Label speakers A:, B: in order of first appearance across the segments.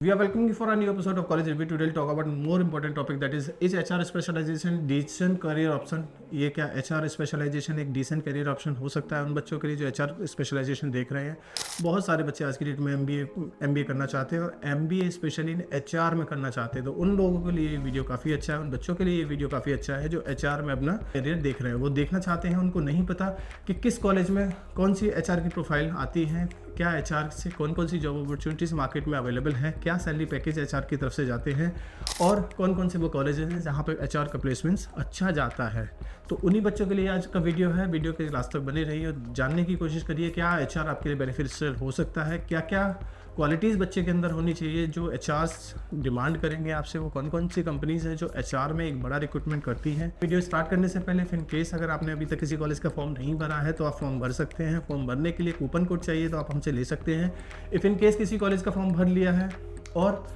A: We are welcoming you for a new episode of College Review. Today we'll talk about more important topic that is HR specialization decent career option. ये क्या HR specialisation एक decent career option हो सकता है उन बच्चों के लिए जो HR स्पेशलाइजेशन देख रहे हैं। बहुत सारे बच्चे आज की डेट में MBA करना चाहते हैं और MBA स्पेशली HR में करना चाहते हैं, तो उन लोगों के लिए ये वीडियो काफ़ी अच्छा है, उन बच्चों के लिए ये वीडियो काफ़ी अच्छा है जो HR में अपना करियर देख रहे हैं। वो देखना चाहते हैं, उनको नहीं पता कि किस कॉलेज में कौन सी HR की प्रोफाइल आती है, क्या HR से कौन कौन सी जॉब अपॉर्चुनिटीज़ मार्केट में अवेलेबल है, क्या सैलरी पैकेज HR की तरफ से जाते हैं और कौन कौन से वो कॉलेजेस हैं जहाँ पे HR का प्लेसमेंट्स अच्छा जाता है। तो उन्हीं बच्चों के लिए आज का वीडियो है। वीडियो के लास्ट तक बने रहिए और जानने की कोशिश करिए क्या HR आपके लिए बेनिफिशियल हो सकता है, क्या क्या क्वालिटीज़ बच्चे के अंदर होनी चाहिए जो HRs डिमांड करेंगे आपसे, वो कौन कौन सी कंपनीज़ हैं जो HR में एक बड़ा रिक्रूटमेंट करती हैं। वीडियो स्टार्ट करने से पहले इन केस अगर आपने अभी तक किसी कॉलेज का फॉर्म नहीं भरा है तो आप फॉर्म भर सकते हैं। फॉर्म भरने के लिए कूपन कोड चाहिए तो आप हमसे ले सकते हैं। इफ़ इन केस किसी कॉलेज का फॉर्म भर लिया है और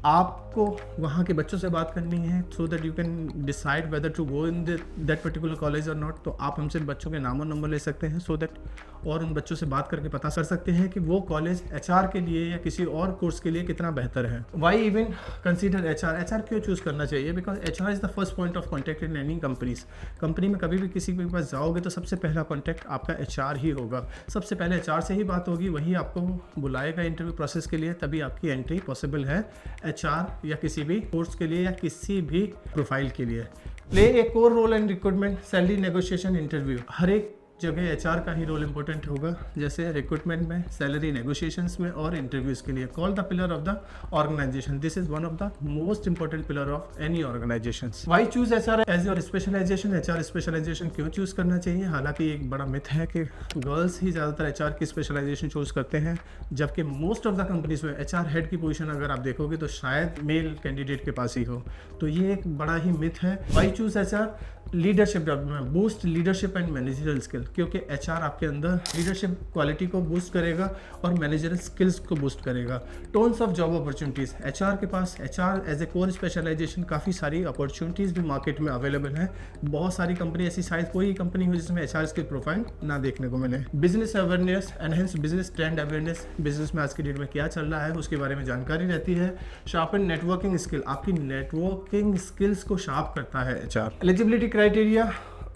A: आपको वहाँ के बच्चों से बात करनी है so that you can decide whether to go in that particular college और नॉट, तो आप हमसे बच्चों के नाम और नंबर ले सकते हैं सो दैट और उन बच्चों से बात करके पता कर सकते हैं कि वो कॉलेज HR के लिए या किसी और कोर्स के लिए कितना बेहतर है। वाई इवन कंसीडर HR क्यों चूज़ करना चाहिए? Because HR is the first point of contact in any companies. Company में कभी भी किसी के पास जाओगे तो सबसे पहला कॉन्टैक्ट आपका HR ही होगा। सबसे पहले HR से ही बात होगी, वही आपको बुलाएगा इंटरव्यू प्रोसेस के लिए, तभी आपकी एंट्री पॉसिबल है HR या किसी भी कोर्स के लिए या किसी भी प्रोफाइल के लिए। Play a core role in recruitment, salary negotiation, interview. हर एक जगह HR का ही रोल इंपॉर्टेंट होगा, जैसे रिक्रूटमेंट में, सैलरी नेगोशिएशंस में और इंटरव्यूज़ के लिए। Call the pillar of the organization, this is one of the most important pillar of any organization. Why choose HR as your specialization? HR specialization क्यों choose करना चाहिए? हालांकि एक बड़ा मिथ है कि गर्ल्स ही ज़्यादातर HR की स्पेशलाइजेशन चूज़ करते हैं, जबकि मोस्ट ऑफ द कंपनीज में HR हेड की पोजीशन अगर आप देखोगे तो शायद मेल कैंडिडेट के पास ही हो, तो ये एक बड़ा ही मिथ है। Why choose HR? Leadership development, boost leadership and managerial skill, क्योंकि HR आपके अंदर लीडरशिप क्वालिटी को बूस्ट करेगा और मैनेजरल स्किल्स को बूस्ट करेगा। Tons of job opportunities, HR के पास HR as a core specialization काफ़ी सारी अपॉर्चुनिटीज़ भी मार्केट में अवेलेबल है। बहुत सारी कंपनी ऐसी, शायद कोई कंपनी हो जिसमें HR की प्रोफाइल ना देखने को मिले। Business awareness, enhance business trend awareness, business में आज की डेट में क्या चल रहा है उसके बारे में जानकारी रहती है। शार्पन नेटवर्किंग स्किल, आपकी नेटवर्किंग स्किल्स को शार्प करता है HR। एलिजिबिलिटी क्राइटेरिया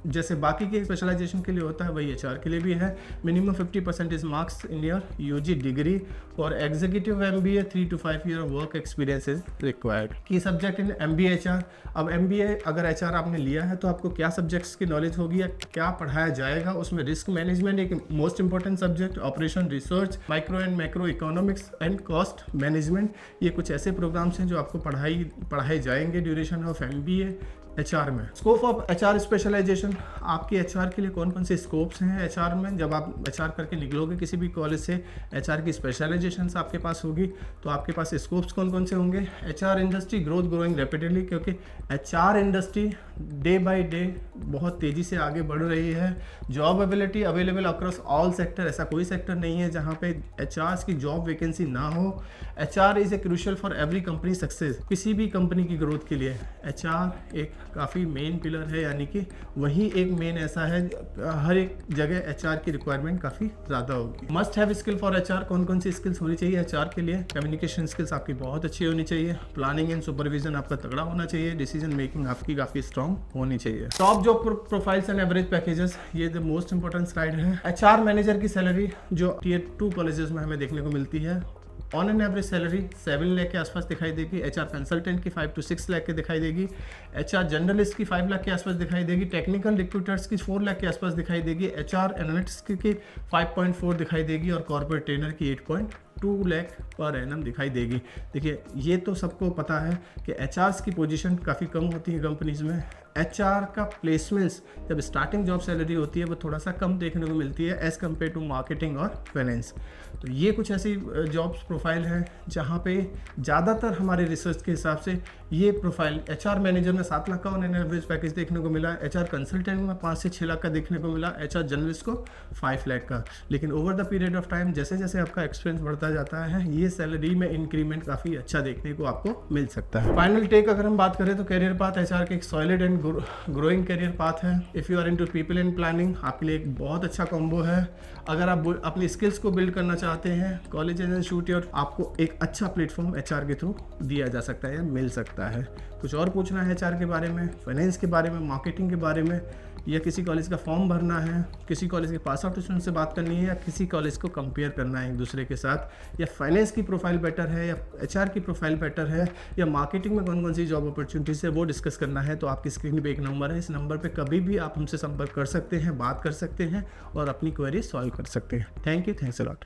A: जैसे बाकी के स्पेशलाइजेशन के लिए होता है वही HR के लिए भी है। Minimum 50% marks in your UG degree और executive MBA 3 to 5 year work experience is required. Key subject in MBA HR। अब MBA अगर HR आपने लिया है तो आपको क्या सब्जेक्ट्स की नॉलेज होगी या क्या पढ़ाया जाएगा उसमें? रिस्क मैनेजमेंट एक most important subject, operation research, micro and macro economics and cost management, ये कुछ ऐसे प्रोग्राम्स हैं जो आपको पढ़ाए जाएंगे ड्यूरेशन ऑफ MBA HR में। स्कोप ऑफ HR स्पेशलाइजेशन, आपकी HR के लिए कौन कौन से स्कोप्स हैं HR में? जब आप HR करके निकलोगे किसी भी कॉलेज से, HR की स्पेशलाइजेशन आपके पास होगी तो आपके पास स्कोप्स कौन कौन से होंगे? HR industry growth growing rapidly, क्योंकि HR industry day by day बहुत तेज़ी से आगे बढ़ रही है। Job ability available across all sector, ऐसा कोई सेक्टर नहीं है जहाँ पे HRs की जॉब वैकेंसी ना हो। HR is a crucial for every company success, किसी भी कंपनी की ग्रोथ के लिए HR एक काफ़ी मेन पिलर है, यानी कि वही एक मेन ऐसा है, हर एक जगह HR की रिक्वायरमेंट काफ़ी ज़्यादा होगी। Must have skill for HR, कौन कौन सी स्किल्स होनी चाहिए HR के लिए? कम्युनिकेशन स्किल्स आपकी बहुत अच्छी होनी चाहिए, प्लानिंग एंड सुपरविजन आपका तगड़ा होना चाहिए, डिसीजन मेकिंग आपकी काफ़ी स्ट्रॉन्ग होनी चाहिए। Top job profiles and average packages, ये द मोस्ट इंपॉर्टेंट स्लाइड है। HR मैनेजर की सैलरी जो Tier 2 कॉलेजेस में हमें देखने को मिलती है, on an average salary 7 lakh के आसपास दिखाई देगी। HR कंसल्टेंट की 5 to 6 लाख के दिखाई देगी। HR जर्नलिस्ट की 5 लाख के आसपास दिखाई देगी। टेक्निकल रिक्रूटर्स की 4 लाख के आसपास दिखाई देगी। HR एनालिस्ट की 5.4 दिखाई देगी और कॉर्पोरेट ट्रेनर की 8.2 लाख पर एनम दिखाई देगी। देखिए ये तो सबको पता है कि HRs की पोजीशन काफ़ी कम होती है कंपनीज में। HR का प्लेसमेंट्स जब स्टार्टिंग जॉब सैलरी होती है वो थोड़ा सा कम देखने को मिलती है एज़ कम्पेयर टू मार्केटिंग और फाइनेंस। तो ये कुछ ऐसी जॉब्स प्रोफाइल हैं जहाँ पे ज़्यादातर हमारे रिसर्च के हिसाब से ये प्रोफाइल HR मैनेजर में 7 लाख का ऑन एन एवरेज पैकेज देखने को मिला, HR कंसल्टेंट में 5 से 6 लाख का देखने को मिला, HR जर्नलिस्ट को 5 लाख का। लेकिन over the period of time जैसे जैसे आपका एक्सपीरियंस बढ़ता जाता है, ये सैलरी में इंक्रीमेंट काफ़ी अच्छा देखने को आपको मिल सकता है। फाइनल टेक अगर हम बात करें तो करियर पाथ एचआर के एक solid and growing career path है। If you are into people and planning, आपके लिए एक बहुत अच्छा कॉम्बो है। अगर आप अपनी स्किल्स को बिल्ड करना चाहते हैं, कॉलेज एंड इंस्टीट्यूट आपको एक अच्छा प्लेटफॉर्म एचआर के थ्रू दिया जा सकता है या मिल सकता है। कुछ और पूछना है एचआर के बारे में, फाइनेंस के बारे में, मार्केटिंग के बारे में, या किसी कॉलेज का फॉर्म भरना है, किसी कॉलेज के पास आउट स्टूडेंट से बात करनी है, या किसी कॉलेज को कंपेयर करना है एक दूसरे के साथ, या फाइनेंस की प्रोफाइल बेटर है या एचआर की प्रोफाइल बेटर है, या मार्केटिंग में कौन कौन सी जॉब अपॉर्चुनिटीज है वो डिस्कस करना है, तो आपकी स्क्रीन पे एक नंबर है, इस नंबर पे कभी भी आप हमसे संपर्क कर सकते हैं, बात कर सकते हैं और अपनी क्वेरी सॉल्व कर सकते हैं। Thank you, thanks a lot.